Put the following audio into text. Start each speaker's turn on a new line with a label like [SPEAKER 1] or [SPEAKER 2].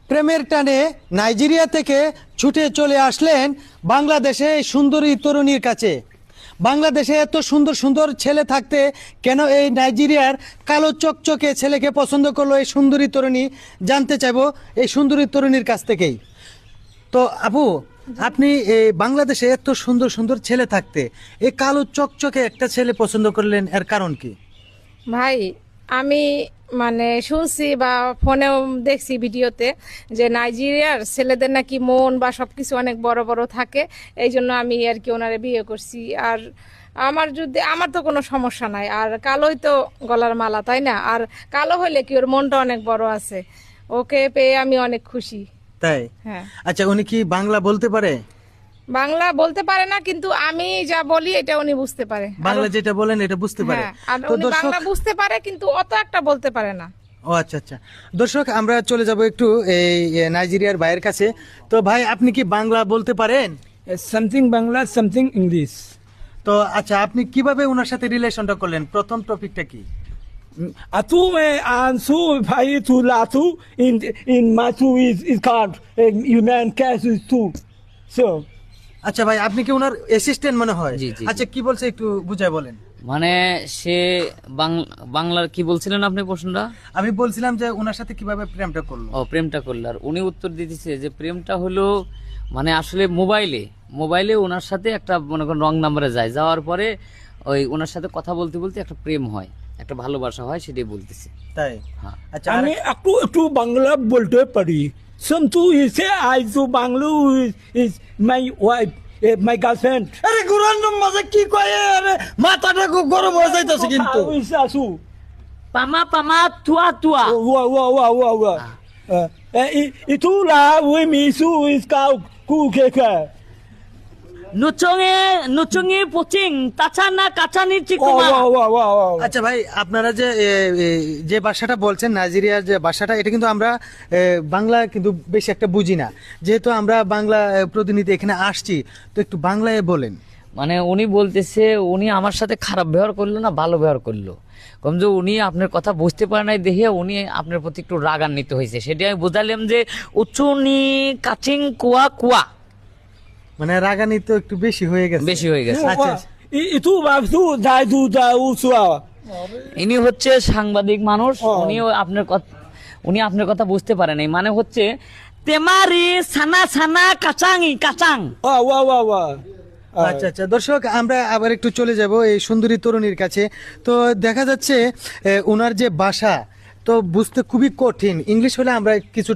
[SPEAKER 1] প্রেমের টানে নাইজেরিয়া থেকে ছুটে চলে আসলেন বাংলাদেশে এই সুন্দরী তরুণীর কাছে। বাংলাদেশে এত সুন্দর সুন্দর ছেলে থাকতে কেন এই নাইজেরিয়ার কালো চকচকে ছেলেকে পছন্দ করলো এই সুন্দরী তরুণী, জানতে চাইবো এই সুন্দরী তরুণীর কাছ থেকেই। তো আপু, আপনি এই বাংলাদেশে এত সুন্দর সুন্দর ছেলে থাকতে এই কালো চকচকে একটা ছেলে পছন্দ করলেন, এর কারণ কি?
[SPEAKER 2] ভাই, আমি শুনছি বা ফোনেও দেখছি ভিডিওতে যে নাইজেরিয়ার ছেলেদের নাকি মন বা সবকিছু অনেক বড় বড় থাকে, এই জন্য আমি আর কি ওনারে বিয়ে করছি। আর আমার তো কোনো সমস্যা নাই, আর কালোই তো গলার মালা, তাই না? আর কালো হইলে কি, ওর মনটা অনেক বড় আছে, ওকে পেয়ে আমি অনেক খুশি।
[SPEAKER 1] তাই?
[SPEAKER 2] হ্যাঁ।
[SPEAKER 1] আচ্ছা, উনি কি বাংলা বলতে পারে?
[SPEAKER 2] বাংলা বলতে পারে না, কিন্তু আমি যা বলি এটা উনি বুঝতে পারে।
[SPEAKER 1] বাংলা যেটা বলেন এটা বুঝতে পারে?
[SPEAKER 2] হ্যাঁ, আর
[SPEAKER 1] তো
[SPEAKER 2] উনি বাংলা বুঝতে পারে কিন্তু অত একটা বলতে পারে না।
[SPEAKER 1] ও আচ্ছা আচ্ছা, দর্শক আমরা চলে যাব একটু এই নাইজেরিয়ার ভাইয়ের কাছে। তো ভাই, আপনি কি বাংলা বলতে পারেন?
[SPEAKER 3] Something Bangla, something English.
[SPEAKER 1] তো আচ্ছা, আপনি কিভাবে ওনার সাথে রিলেশনটা করলেন? প্রথম টপিকটা কি?
[SPEAKER 3] Atu me ansu bhai tu latu in matu is card you man cash is two. So
[SPEAKER 1] আচ্ছা ভাই, আপনি কি ওনার অ্যাসিস্ট্যান্ট মনে হয়?
[SPEAKER 4] জি, জি, জি।
[SPEAKER 1] আচ্ছা, কি বলছে একটু বুঝায় বলেন।
[SPEAKER 4] মানে সে বাংলার কি বলছিলেন আপনি প্রশ্নটা?
[SPEAKER 1] আমি বলছিলাম যে ওনার সাথে কিভাবে প্রেমটা করলো।
[SPEAKER 4] ও, প্রেমটা করলো। আর উনি উত্তর দিতেছে যে প্রেমটা হলো মানে আসলে মোবাইলে ওনার সাথে একটা মনে করেন রং নাম্বারে যাওয়ার পরে ওই ওনার সাথে কথা বলতে বলতে একটা প্রেম হয়, একটা ভালোবাসা হয়, সেটাই বলতেছে।
[SPEAKER 1] তাই?
[SPEAKER 4] হ্যাঁ।
[SPEAKER 1] আচ্ছা,
[SPEAKER 3] আমি একটু বাংলা বলতে পারি। Some is I to Bangla is my wife, my girlfriend.
[SPEAKER 1] আরে গুরান মাঝে কি কয়? আরে মাথাটা খুব গরম হয়ে যাইতাছে কিন্তু।
[SPEAKER 3] Is asu.
[SPEAKER 4] পামা Tuya
[SPEAKER 3] Wow. Itu lah we misu is kau ku keka.
[SPEAKER 4] নুচঙে পোচিং তাছানা কাছানি চিকুমা।
[SPEAKER 3] Wow.
[SPEAKER 1] আচ্ছা ভাই, আপনারা যে ভাষাটা বলছেন নাইজেরিয়ার যে ভাষাটা, এটা কিন্তু আমরা বাংলা কিন্তু বেশি একটা বুঝি না, যেহেতু আমরা বাংলা প্রতিনিধি এখানে আসছি, তো একটু বাংলায় বলেন।
[SPEAKER 4] মানে উনি বলতেছে উনি আমার সাথে খারাপ ব্যবহার করলো না ভালো ব্যবহার করলো, কম যে উনি আপনার কথা বুঝতে পারে নাই দেখে উনি আপনার প্রতি একটু রাগান্বিত হয়েছে, সেটা আমি বোঝালাম যে উচ্চনি কাচিং কুয়া
[SPEAKER 1] মানে রাগান্বিত একটু বেশি হয়ে গেছে। আচ্ছা,
[SPEAKER 3] Itu waktu jai tu usua.
[SPEAKER 4] ইনি হচ্ছে সাংবাদিক মানুষ,
[SPEAKER 3] ও।
[SPEAKER 4] উনি আপনার কথা বুঝতে পারে নাই। মানে হচ্ছে তেমারি সানা কাচাং।
[SPEAKER 3] Wow.
[SPEAKER 1] আচ্ছা আচ্ছা, দর্শক আমরা আবার একটু চলে যাব এই সুন্দরী তরুণীর কাছে। তো দেখা যাচ্ছে ওনার যে ভাষা তো বুঝতে খুবই কঠিন, ইংলিশ হলে আমরা কিছু